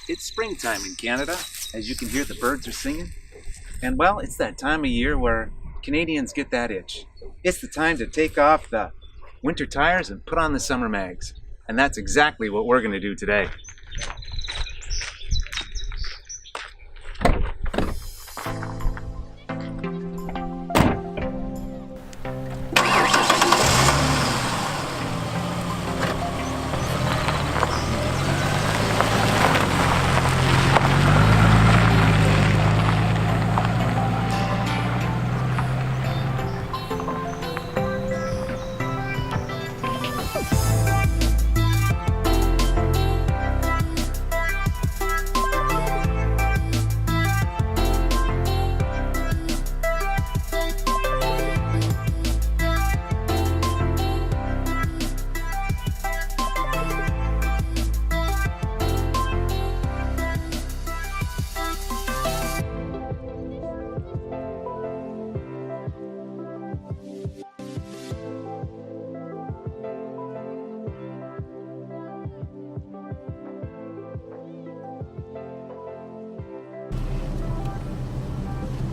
It's springtime in Canada, as you can hear the birds are singing. And well, it's that time of year where Canadians get that itch. It's the time to take off the winter tires and put on the summer mags. And that's exactly what we're going to do today.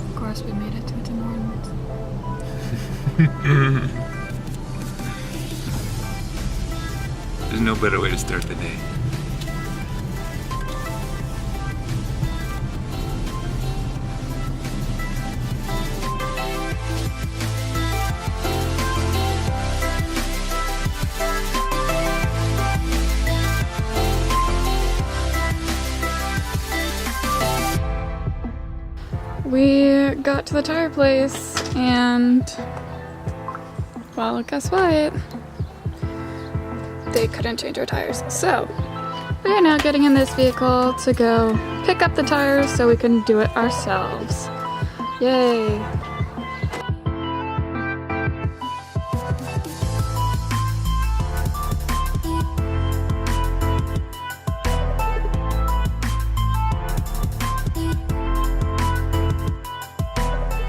Of course, we made it to Tim Hortons. There's no better way to start the day. We got to the tire place and, well, guess what? They couldn't change our tires. So, we are now getting in this vehicle to go pick up the tires so we can do it ourselves. Yay!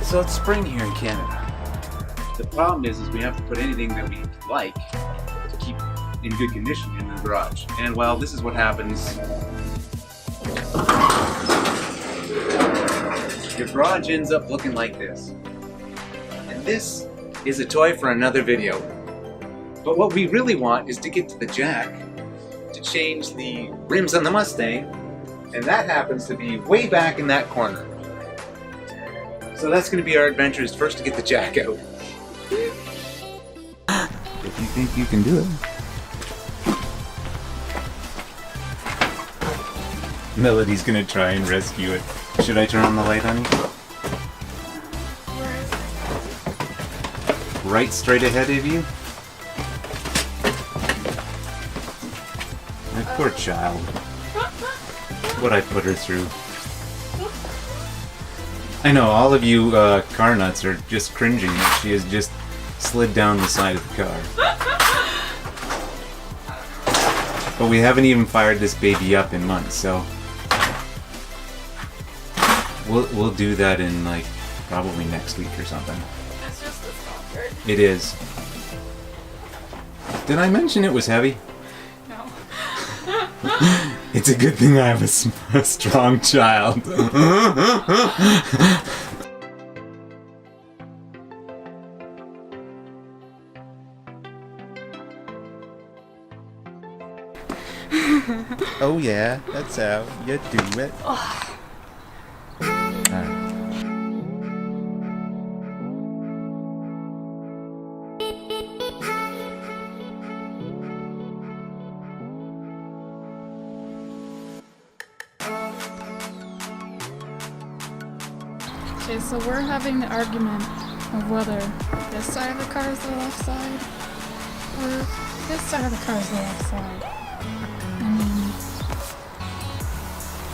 So it's spring here in Canada. The problem is we have to put anything that we like to keep in good condition in the garage. And well, this is what happens. Your garage ends up looking like this. And this is a toy for another video. But what we really want is to get to the jack to change the rims on the Mustang, and that happens to be way back in that corner. So that's going to be our adventure, is first to get the jack out. If you think you can do it. Melody's going to try and rescue it. Should I turn on the light, honey? Right straight ahead of you? My poor child. What I put her through. I know, all of you car nuts are just cringing that she has just slid down the side of the car. But we haven't even fired this baby up in months, so we'll do that in like probably next week or something. That's just the stopper. It is. Did I mention it was heavy? No. It's a good thing I have a strong child. Oh yeah, that's how you do it. Okay, so we're having the argument of whether this side of the car is the left side or this side of the car is the left side. I mean,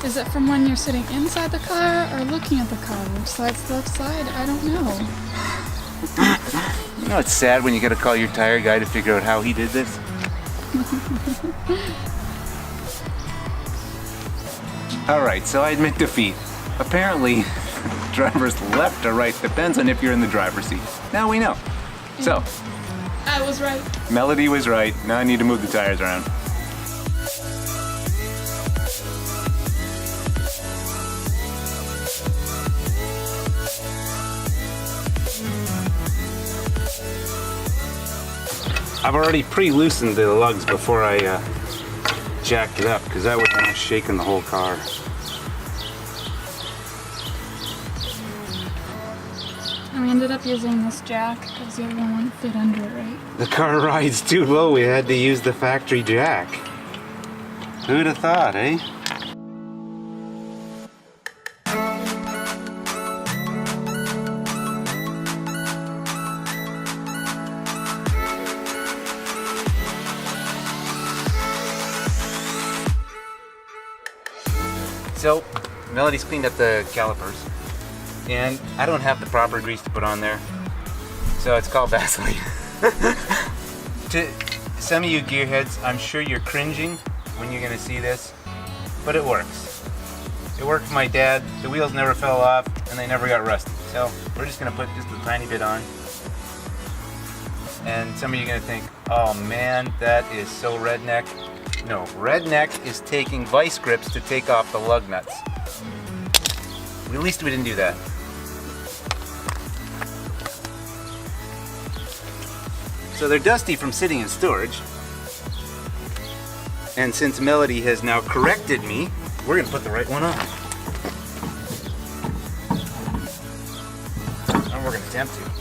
is it from when you're sitting inside the car or looking at the car? Which side's the left side? I don't know. You know, it's sad when you gotta call your tire guy to figure out how he did this. Alright, so I admit defeat. Apparently, driver's left or right depends on if you're in the driver's seat. Now we know. So, I was right. Melody was right. Now I need to move the tires around. I've already pre-loosened the lugs before I jacked it up, because that would have shaken the whole car. And we ended up using this jack because the other one wouldn't fit under it, right? The car rides too low, we had to use the factory jack. Who'd have thought, eh? So, Melody's cleaned up the calipers, and I don't have the proper grease to put on there, so it's called Vaseline. To some of you gearheads, I'm sure you're cringing when you're gonna see this, but it works. It worked for my dad, the wheels never fell off, and they never got rusty. So, we're just gonna put just a tiny bit on. And some of you are gonna think, oh man, that is so redneck. No, redneck is taking vice grips to take off the lug nuts. At least we didn't do that. So they're dusty from sitting in storage. And since Melody has now corrected me, we're gonna put the right one on. And we're gonna attempt to.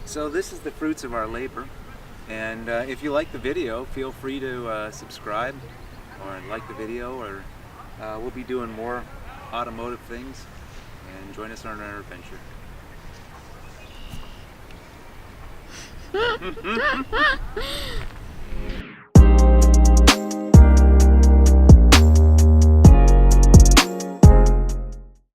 So this is the fruits of our labor, and if you like the video, feel free to subscribe or like the video, or we'll be doing more automotive things, and join us on our adventure.